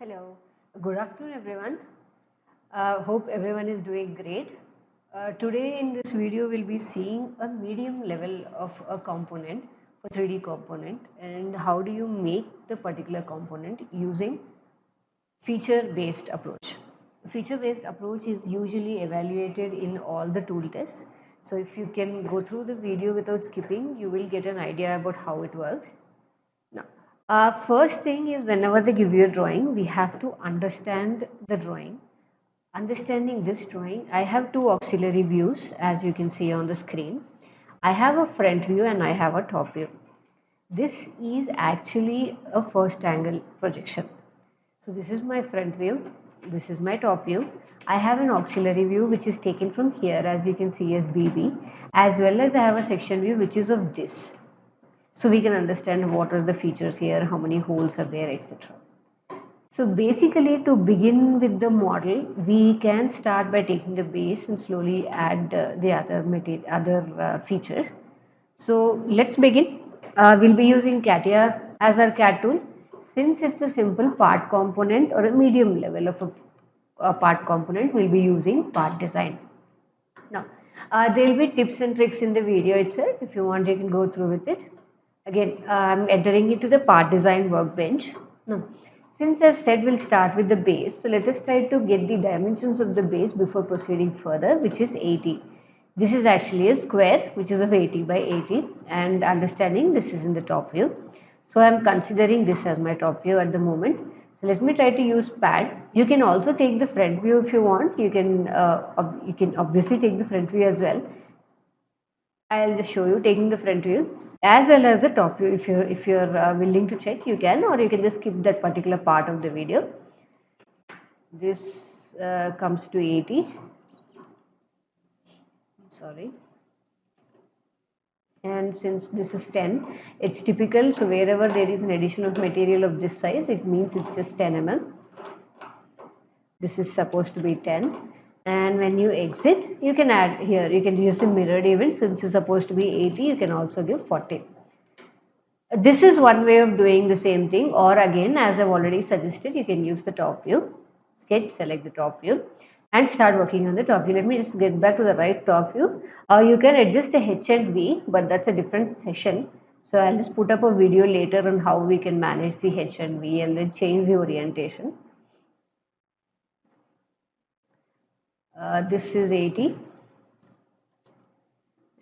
Hello, good afternoon everyone. Hope everyone is doing great. Today in this video we'll be seeing a medium level of a component, a 3D component, and how do you make the particular component using feature based approach. Feature based approach is usually evaluated in all the tool tests. So if you can go through the video without skipping, you will get an idea about how it works. Now, first thing is whenever they give you a drawing, we have to understand the drawing. Understanding this drawing, I have two auxiliary views as you can see on the screen. I have a front view and I have a top view. This is actually a first angle projection. So this is my front view, this is my top view. I have an auxiliary view which is taken from here as you can see as BB, as well as I have a section view which is of this. So we can understand what are the features here, how many holes are there, etc. So basically to begin with the model, we can start by taking the base and slowly add the other features. So let's begin. We'll be using CATIA as our CAD tool. Since it's a simple part component or a medium level of a part component, we'll be using part design. Now, there will be tips and tricks in the video itself. If you want, you can go through with it. Again, I'm entering into the part design workbench. Now, since I've said we'll start with the base, so let us try to get the dimensions of the base before proceeding further, which is 80. This is actually a square, which is of 80 by 80, and understanding this is in the top view. So I'm considering this as my top view at the moment. So let me try to use pad. You can also take the front view if you want. You can obviously take the front view as well. I'll just show you taking the front view as well as the top view. If you're willing to check, you can, or you can just skip that particular part of the video. This comes to 80. Sorry. And since this is 10, it's typical. So wherever there is an addition of material of this size, it means it's just 10 mm. This is supposed to be 10. And when you exit, you can add here, you can use a mirrored event. Since it's supposed to be 80, you can also give 40. This is one way of doing the same thing, or again, as I've already suggested, you can use the top view, sketch, select the top view and start working on the top view. Let me just get back to the right top view. You can adjust the H and V, but that's a different session. So I'll just put up a video later on how we can manage the H and V and then change the orientation. This is 80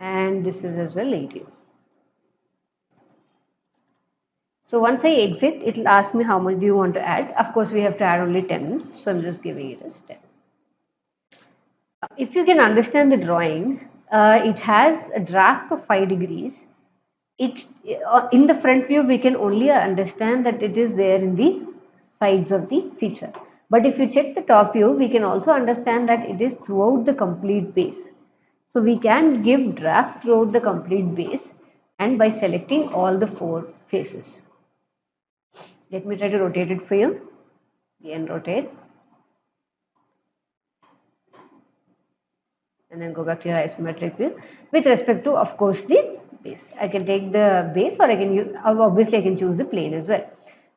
and this is as well 80. So once I exit, it will ask me how much do you want to add. Of course, we have to add only 10. So I'm just giving it as 10. If you can understand the drawing, it has a draft of 5 degrees. In the front view, we can only understand that it is there in the sides of the feature. But if you check the top view, we can also understand that it is throughout the complete base. So we can give draft throughout the complete base and by selecting all the 4 faces. Let me try to rotate it for you. Again, rotate. And then go back to your isometric view with respect to, of course, the base. I can take the base, or I can use, obviously I can choose the plane as well.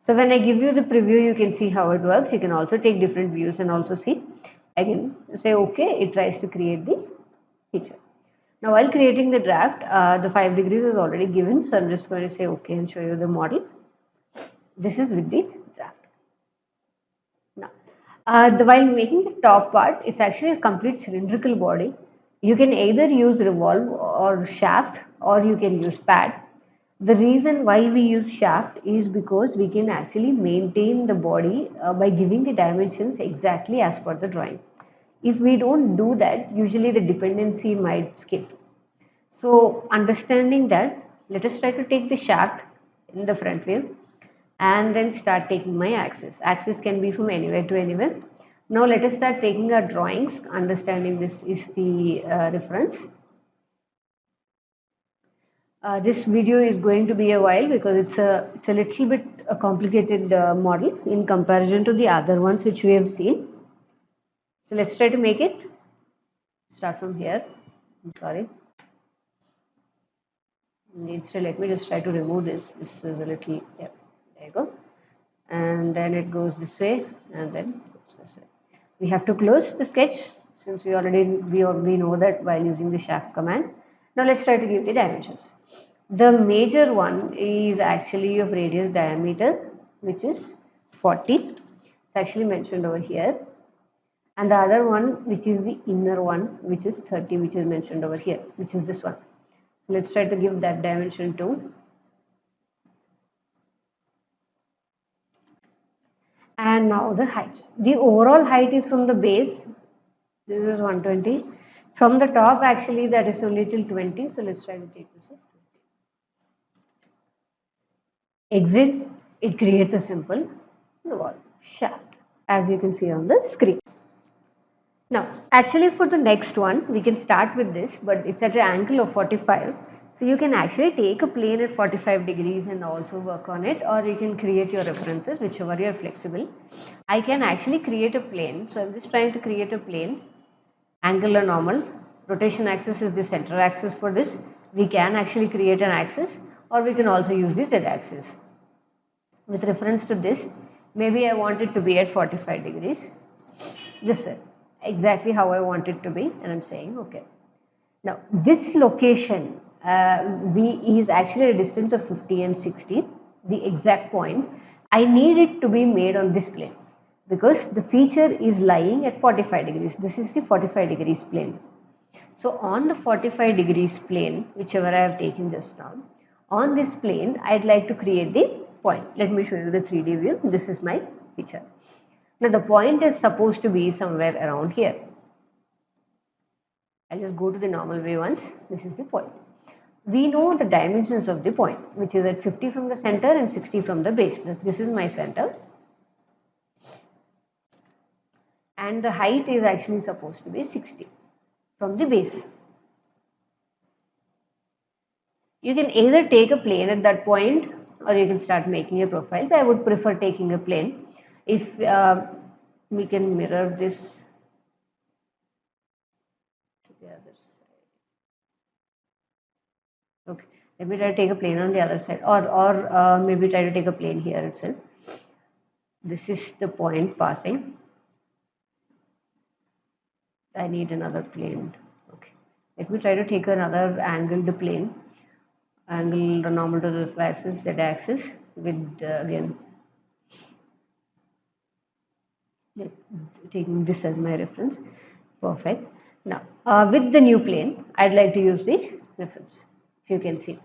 So when I give you the preview, you can see how it works. You can also take different views and also see. I can say okay, it tries to create the feature. Now while creating the draft, the 5 degrees is already given, so I'm just going to say okay and show you the model. This is with the draft. Now, while making the top part, it's actually a complete cylindrical body. You can either use revolve or shaft, or you can use pad. The reason why we use shaft is because we can actually maintain the body by giving the dimensions exactly as per the drawing. If we don't do that, usually the dependency might skip. So understanding that, let us try to take the shaft in the front view and then start taking my axis. Axis can be from anywhere to anywhere. Now let us start taking our drawings, understanding this is the reference. This video is going to be a while because it's a little bit a complicated model in comparison to the other ones which we have seen. So let's try to make it. Start from here. I'm sorry. Instead, let me just try to remove this. This is a little, yeah, there you go. and then it goes this way, and then goes this way. We have to close the sketch since we know that while using the shaft command. Now let's try to give the dimensions. The major one is actually of radius diameter, which is 40. It's actually mentioned over here. And the other one, which is the inner one, which is 30, which is mentioned over here, which is this one. So let's try to give that dimension too. And now the heights. The overall height is from the base. This is 120. From the top, actually, that is only till 20. So let's try to take this as 20. Exit. It creates a simple wall shaft, as you can see on the screen. Now, actually, for the next one, we can start with this, but it's at an angle of 45. So you can actually take a plane at 45 degrees and also work on it, or you can create your references, whichever you are flexible. I can actually create a plane. So I'm just trying to create a plane, angular normal. Rotation axis is the center axis for this. We can actually create an axis, or we can also use the Z axis. With reference to this, maybe I want it to be at 45 degrees. This way, exactly how I want it to be, and I'm saying okay. Now, this location V is actually a distance of 50 and 60, the exact point. I need it to be made on this plane because the feature is lying at 45 degrees. This is the 45 degrees plane. So, on the 45 degrees plane, whichever I have taken just now, on this plane, I'd like to create the point. Let me show you the 3D view. This is my feature. Now, the point is supposed to be somewhere around here. I'll just go to the normal way once. This is the point. We know the dimensions of the point, which is at 50 from the center and 60 from the base. This is my center. And the height is actually supposed to be 60 from the base. You can either take a plane at that point or you can start making a profile. So I would prefer taking a plane. If we can mirror this to the other side. Okay, let me try to take a plane on the other side, or maybe try to take a plane here itself. This is the point passing. I need another plane. Okay, let me try to take another angled plane. Angle the normal to the axis, Z axis, with again taking this as my reference. Perfect. Now, with the new plane, I'd like to use the reference. If you can see.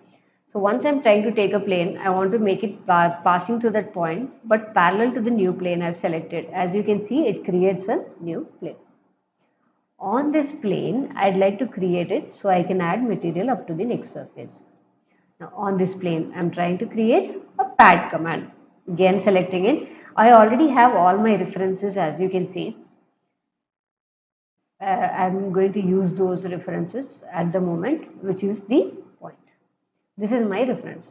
So once I'm trying to take a plane, I want to make it passing to that point, but parallel to the new plane I've selected. As you can see, it creates a new plane. On this plane, I'd like to create it so I can add material up to the next surface. Now on this plane, I'm trying to create a pad command. Again selecting it. I already have all my references, as you can see. I'm going to use those references at the moment, which is the point. This is my reference.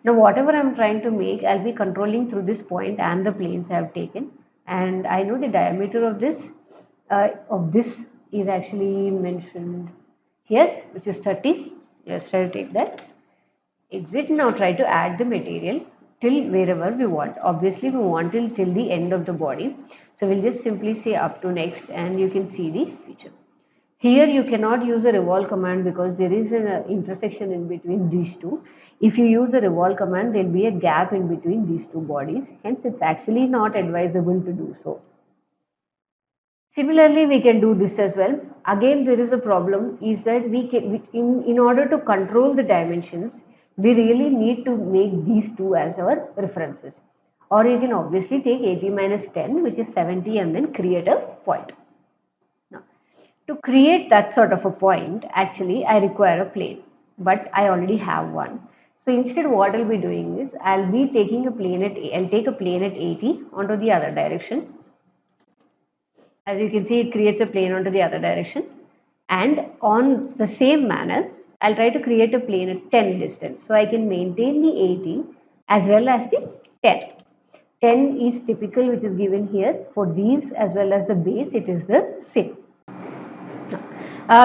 Now whatever I'm trying to make, I'll be controlling through this point and the planes I have taken. And I know the diameter of this is actually mentioned here, which is 30. Let's try to take that. Exit. Now try to add the material till wherever we want. Obviously we want till the end of the body. So we'll just simply say up to next and you can see the feature. Here you cannot use a revolve command because there is an intersection in between these two. If you use a revolve command, there will be a gap in between these two bodies. Hence it's actually not advisable to do so. Similarly, we can do this as well. Again, there is a problem is that in order to control the dimensions, we really need to make these two as our references. Or you can obviously take 80 minus 10, which is 70, and then create a point. Now, to create that sort of a point, actually, I require a plane, but I already have one. So instead, what I'll be doing is I'll be taking a plane I'll take a plane at 80 onto the other direction. As you can see, it creates a plane onto the other direction. And on the same manner, I'll try to create a plane at 10 distance. So I can maintain the 80 as well as the 10. 10 is typical, which is given here. For these as well as the base, it is the same.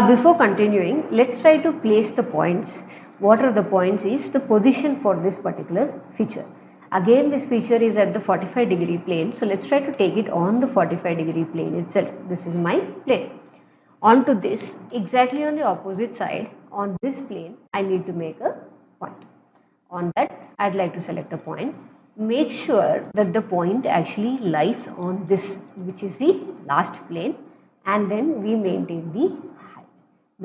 Before continuing, let's try to place the points. What are the points is the position for this particular feature. Again, this feature is at the 45-degree plane. So let's try to take it on the 45-degree plane itself. This is my plane. Onto this, exactly on the opposite side, on this plane, I need to make a point. On that, I'd like to select a point. Make sure that the point actually lies on this, which is the last plane, and then we maintain the height.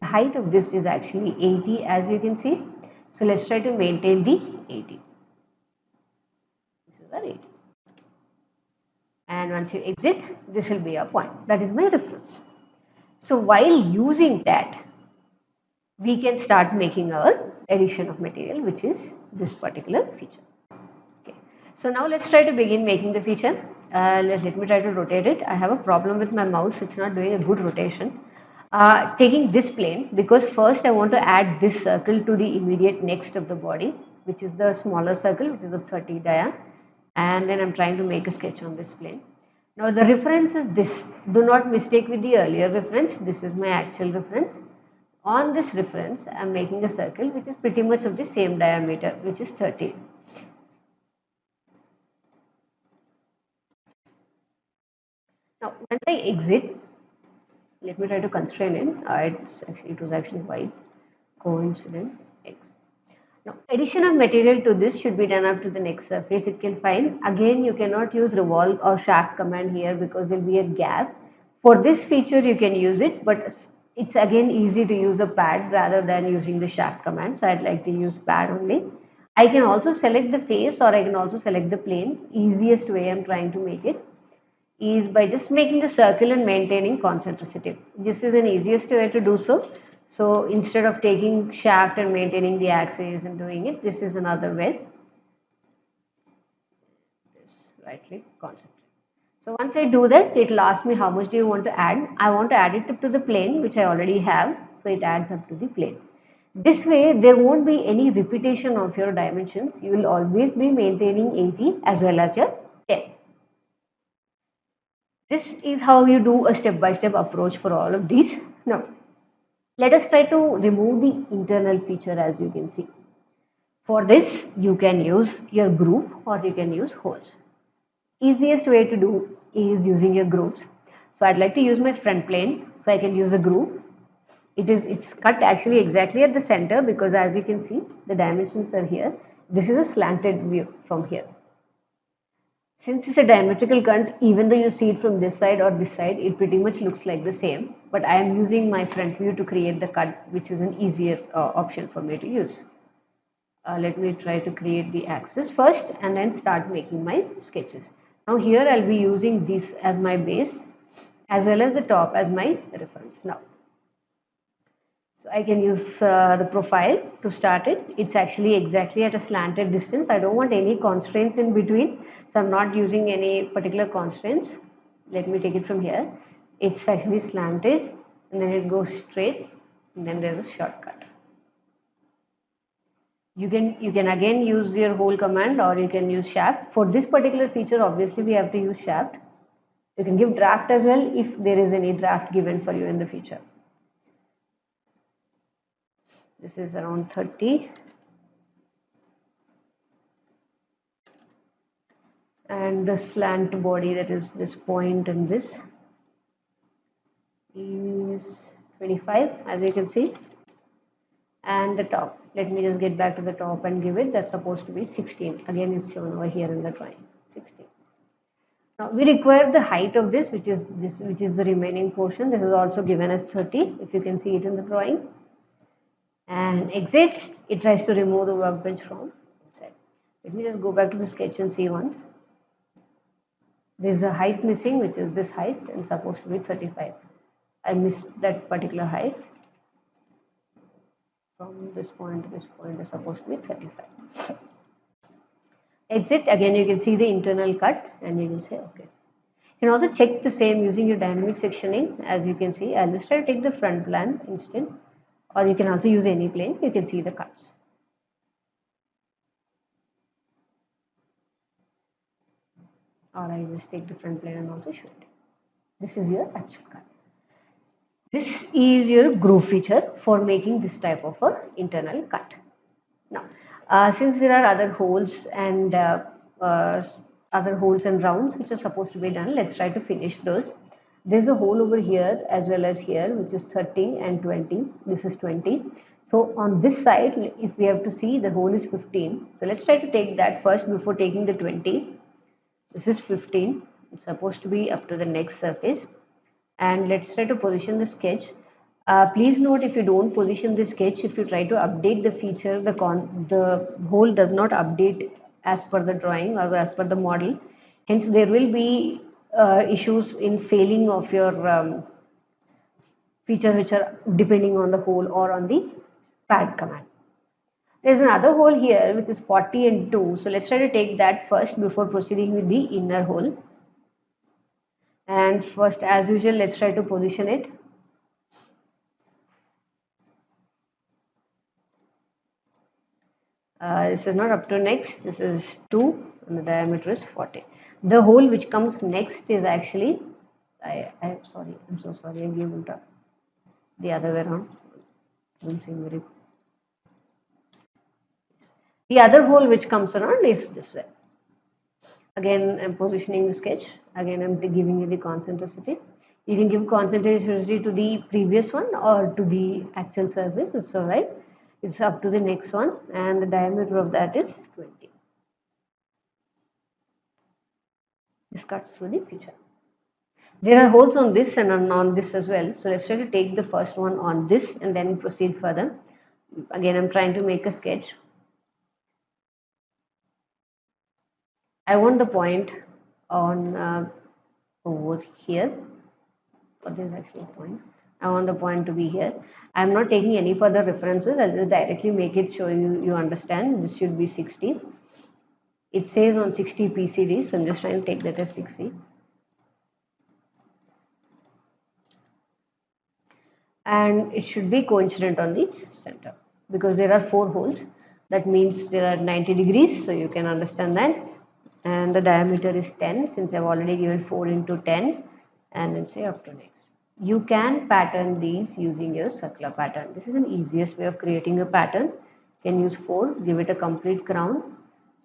The height of this is actually 80, as you can see. So let's try to maintain the 80. This is our 80. And once you exit, this will be a point. That is my reference. So while using that, we can start making our addition of material, which is this particular feature. Okay. So now let's try to begin making the feature. Let me try to rotate it. I have a problem with my mouse. It's not doing a good rotation. Taking this plane, because first I want to add this circle to the immediate next of the body, which is the smaller circle, which is of 30 dia. And then I'm trying to make a sketch on this plane. Now the reference is this. Do not mistake with the earlier reference. This is my actual reference. On this reference, I'm making a circle which is pretty much of the same diameter, which is 30. Now, once I exit, let me try to constrain it. It was actually white. Coincident X. Now, addition of material to this should be done up to the next surface it can find. Again, you cannot use revolve or shaft command here because there will be a gap. For this feature, you can use it, but it's again easy to use a pad rather than using the shaft command. So I'd like to use pad only. I can also select the face, or I can also select the plane. Easiest way I'm trying to make it is by just making the circle and maintaining concentricity. This is an easiest way to do so. So instead of taking shaft and maintaining the axis and doing it, this is another way. This right click, concentrate. So once I do that, it will ask me how much do you want to add. I want to add it up to the plane, which I already have. So it adds up to the plane. This way, there won't be any repetition of your dimensions. You will always be maintaining 80 as well as your 10. This is how you do a step-by-step approach for all of these. Now, let us try to remove the internal feature, as you can see. For this, you can use your group or you can use holes. Easiest way to do is using your groups. So I'd like to use my front plane, so I can use a group. It's cut actually exactly at the center because as you can see, the dimensions are here. This is a slanted view from here. Since it's a diametrical cut, even though you see it from this side or this side, it pretty much looks like the same. But I am using my front view to create the cut, which is an easier option for me to use. Let me try to create the axis first and then start making my sketches. Now here I'll be using this as my base as well as the top as my reference now. So I can use the profile to start it. It's actually exactly at a slanted distance. I don't want any constraints in between. So I'm not using any particular constraints. Let me take it from here. It's actually slanted and then it goes straight and then there's a shortcut. You can again use your hole command or you can use shaft. For this particular feature, obviously we have to use shaft. You can give draft as well if there is any draft given for you in the future. This is around 30. And the slant body, that is this point and this is 25 as you can see. And the top, let me just get back to the top and give it, that's supposed to be 16. Again it's shown over here in the drawing, 16. Now we require the height of this, which is the remaining portion. This is also given as 30, if you can see it in the drawing. And exit, it tries to remove the workbench from inside. Let me just go back to the sketch and see once. There is a height missing, which is this height, and supposed to be 35. I missed that particular height. From this point to this point is supposed to be 35. Exit, again you can see the internal cut and you can say okay. You can also check the same using your dynamic sectioning. As you can see, I'll just try to take the front plan instead, or you can also use any plane. You can see the cuts. Or I just take the front plane and also show it. This is your actual cut. This is your groove feature for making this type of a internal cut. Now, since there are other holes and other holes and rounds which are supposed to be done. Let's try to finish those. There's a hole over here as well as here, which is 30 and 20. This is 20. So on this side, if we have to see, the hole is 15. So let's try to take that first before taking the 20. This is 15. It's supposed to be up to the next surface. And let's try to position the sketch. Please note, if you don't position the sketch, if you try to update the feature, the hole does not update as per the drawing or as per the model. Hence, there will be issues in failing of your features which are depending on the hole or on the pad command. There's another hole here which is 40 and 2. So let's try to take that first before proceeding with the inner hole. And first, as usual, let's try to position it. This is not up to next. This is 2 and the diameter is 40. The hole which comes next is actually, I'm sorry, I'm so sorry, I gave it the other way around. Don't seem very. The other hole which comes around is this way. Again, I'm positioning the sketch. Again, I'm giving you the concentricity. You can give concentricity to the previous one or to the actual surface. It's all right. It's up to the next one, and the diameter of that is 20. This cuts through the feature. There are holes on this and on this as well. So let's try to take the first one on this and then proceed further. Again, I'm trying to make a sketch. I want the point on over here. But there's actually a point. I want the point to be here. I'm not taking any further references. I'll just directly make it show you understand. This should be 60. It says on 60 PCD, so I'm just trying to take that as 60. And it should be coincident on the center because there are 4 holes. That means there are 90 degrees, so you can understand that. And the diameter is 10 since I've already given 4 into 10 and then say up to next. You can pattern these using your circular pattern. This is an easiest way of creating a pattern. You can use 4, give it a complete crown,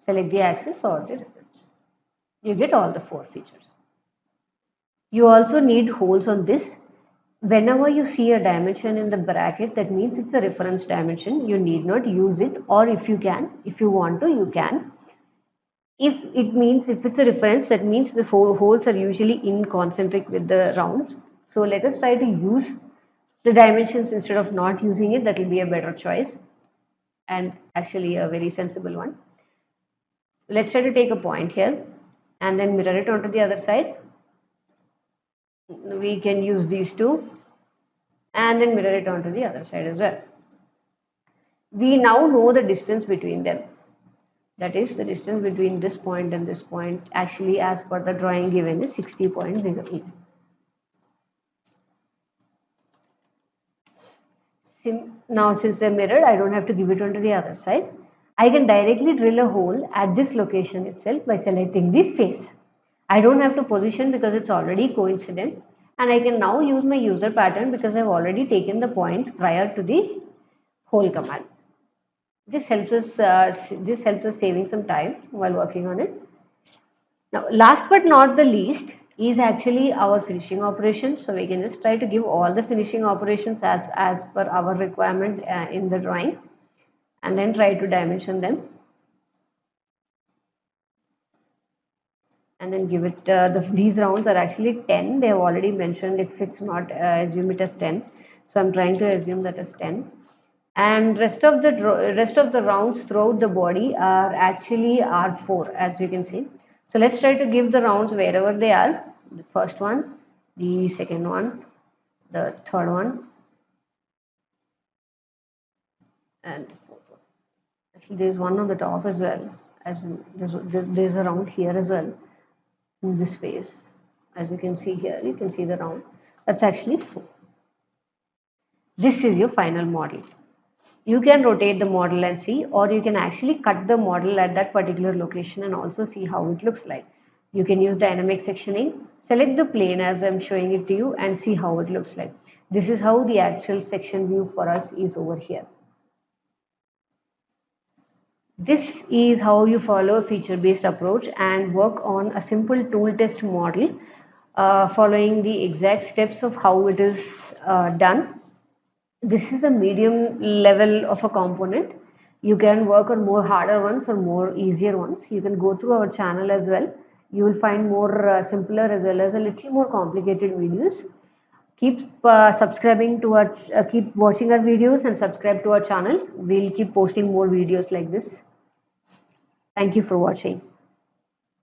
select the axis or the reference. You get all the 4 features. You also need holes on this. Whenever you see a dimension in the bracket, that means it's a reference dimension. You need not use it, or if you can, if you want to, you can. If it's a reference, that means the 4 holes are usually in concentric with the rounds. So let us try to use the dimensions instead of not using it. That will be a better choice and actually a very sensible one. Let's try to take a point here and then mirror it onto the other side. We can use these two and then mirror it onto the other side as well. We now know the distance between them. That is, the distance between this point and this point actually as per the drawing given is 60.08. Now since they're mirrored, I don't have to give it onto the other side. I can directly drill a hole at this location itself by selecting the face. I don't have to position because it's already coincident, and I can now use my user pattern because I've already taken the points prior to the hole command. This helps us saving some time while working on it. Now, last but not the least is actually our finishing operations. So we can just try to give all the finishing operations as per our requirement in the drawing, and then try to dimension them. And then give it, these rounds are actually 10. They have already mentioned if it's not, assume it as 10. So I'm trying to assume that as 10. And rest of the rounds throughout the body are actually R4, as you can see. So let's try to give the rounds wherever they are. The first one, the second one, the third one, and the fourth one. Actually, there's one on the top as well. As in, there's a round here as well. In this phase, as you can see here, you can see the round. That's actually 4. This is your final model. You can rotate the model and see, or you can actually cut the model at that particular location and also see how it looks like. You can use dynamic sectioning, select the plane as I'm showing it to you and see how it looks like. This is how the actual section view for us is over here. This is how you follow a feature-based approach and work on a simple tool test model, following the exact steps of how it is done. This is a medium level of a component. You can work on more harder ones or more easier ones. You can go through our channel as well. You will find more simpler as well as a little more complicated videos. Keep subscribing to our, keep watching our videos and subscribe to our channel. We'll keep posting more videos like this. Thank you for watching.